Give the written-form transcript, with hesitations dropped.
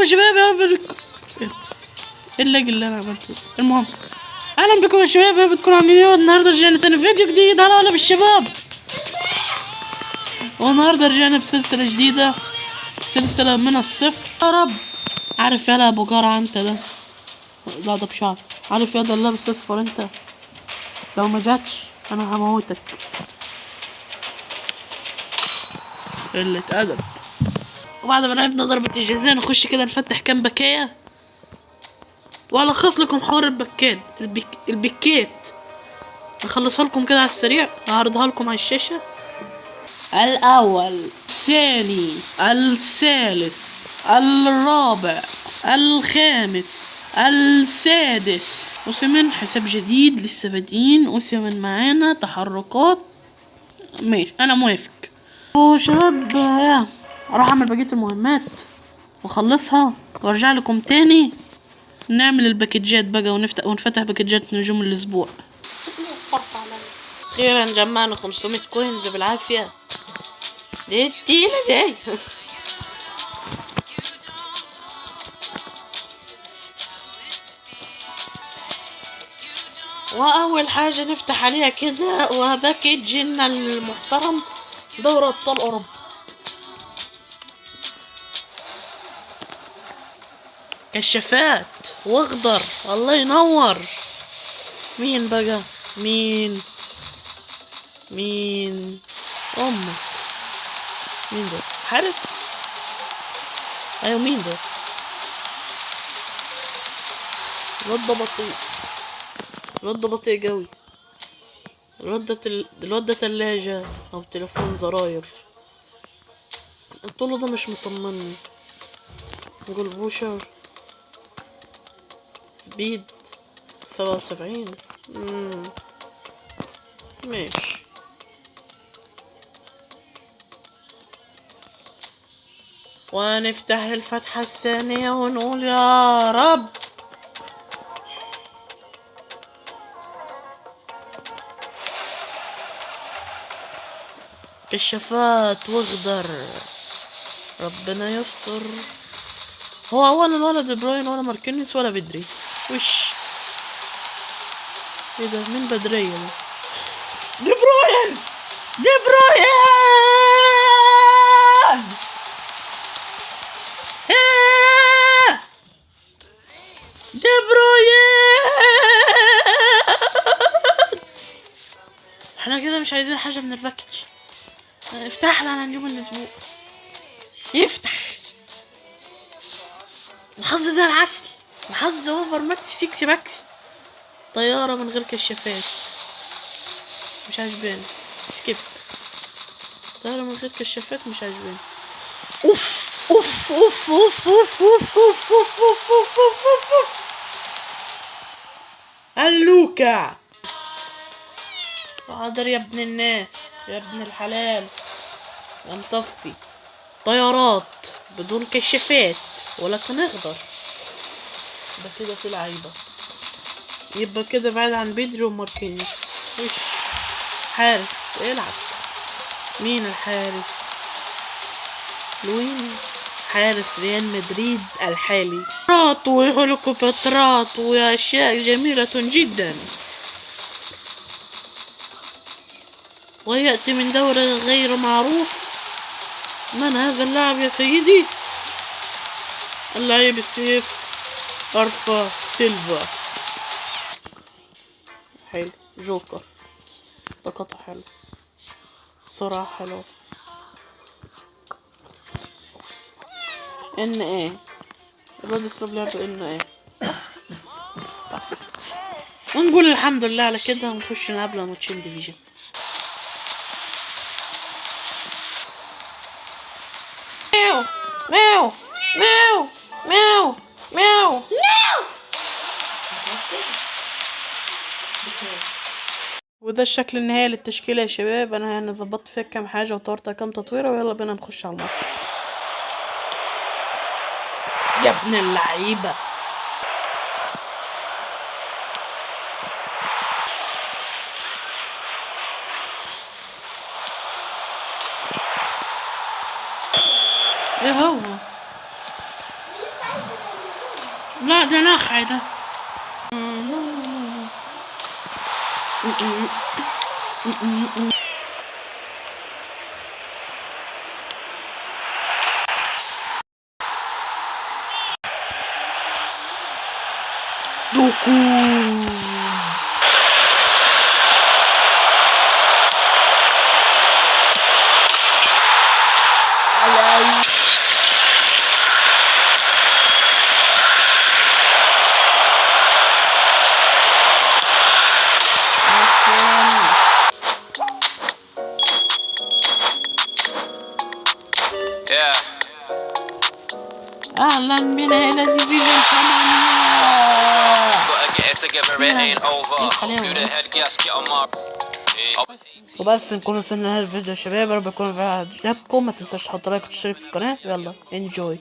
يا شباب يا رب ايه اللاج اللي انا عملته. المهم اهلا بكم يا شباب، يا رب تكونوا عاملين ايه. النهارده رجعنا تاني فيديو جديد. هلا بالشباب، والنهارده رجعنا بسلسله جديده، سلسله من الصفر. يا رب عارف يالا ابو جرع انت ده، لا ده بشعر. عارف يالا اللي لابس اصفر انت، لو ما جاتش انا هموتك. قلة ادب. وبعد ما لعبنا ضربة الجزاء نخش كده نفتح كام بكاية والخص لكم حوار البكات البكات نخلصها لكم كده على السريع، هعرضها لكم على الشاشة. الاول، الثاني، الثالث، الرابع، الخامس، السادس. وسمن حساب جديد لسه بادئين، وسمن معانا تحركات. ماشي انا موافق. وشباب يا اروح اعمل بقية المهمات واخلصها وارجع لكم تاني نعمل الباكجات بقى ونفتح باكجات نجوم الاسبوع. اخيرا جمعنا 500 كوينز بالعافية. دي التقيلة دي. واول حاجة نفتح عليها كده وباكجنا المحترم دوري ابطال اوروبا. كشافات واخضر، الله ينور. مين بقى؟ مين امك؟ مين ده؟ حارس؟ ايوه مين ده؟ الواد ده بطيء، الواد ده بطيء قوي. الواد ده تلاجة او تليفون زراير. الطول ده مش مطمني. نقول بوشر سبيد 77. ماشي. ونفتح الفتحة الثانية ونقول يا رب. كشافات واخضر، ربنا يستر. هو اولا ولا دي بروين ولا ماركينيوس ولا بدري. وش ايه ده؟ مين بدرية ده؟ دي بروين، دي بروين، دي بروين. احنا كده مش عايزين حاجة من الباكج. افتح لنا نجوم الاسبوع. يفتح الحظ زي العسل، الحظ اوفر ماكس 6 ماكس. طيارة من غير كشافات مش عاجباني. سكيب. طيارة من غير كشافات مش عاجباني. اوف اوف اوف اوف اوف اوف اوف اوف اوف اوف اوف اوف. اللوكا حاضر يا ابن الناس، يا ابن الحلال يا مصفي. طيارات بدون كشافات ولكن اخضر. ده كده في لعيبة، يبقى كده بعد عن بيدري وماركينيوس. وش حارس العب. مين الحارس؟ لوين حارس ريال مدريد الحالي. وهليكوبترات واشياء جميلة جدا. ويأتي من دوري غير معروف. من هذا اللاعب يا سيدي؟ اللاعب السيف أرفا سيلفا. حلو. جوكر طاقته حلو، سرعة حلوة. ان ايه الواد اسلوب لعبه ان ايه. صح. ونقول الحمد لله على كده ونخش نقابله ماتشين ديفيجن. ميو ميو ميو ميو ميو. وده الشكل النهائي للتشكيلة يا شباب. انا يعني ظبطت فيها كام حاجة وطورتها كام تطويرة، ويلا بينا نخش على الماتش. يا ابن اللعيبة. ايه هو لا ده نخع ده. دوكو اهلا بنا الى ديفيجن 8. وبس نكون وصلنا لهذا الفيديو يا شباب، يا رب يكون عجبكم. ما تنساش تحط لايك وتشترك في القناة. يلا انجوي.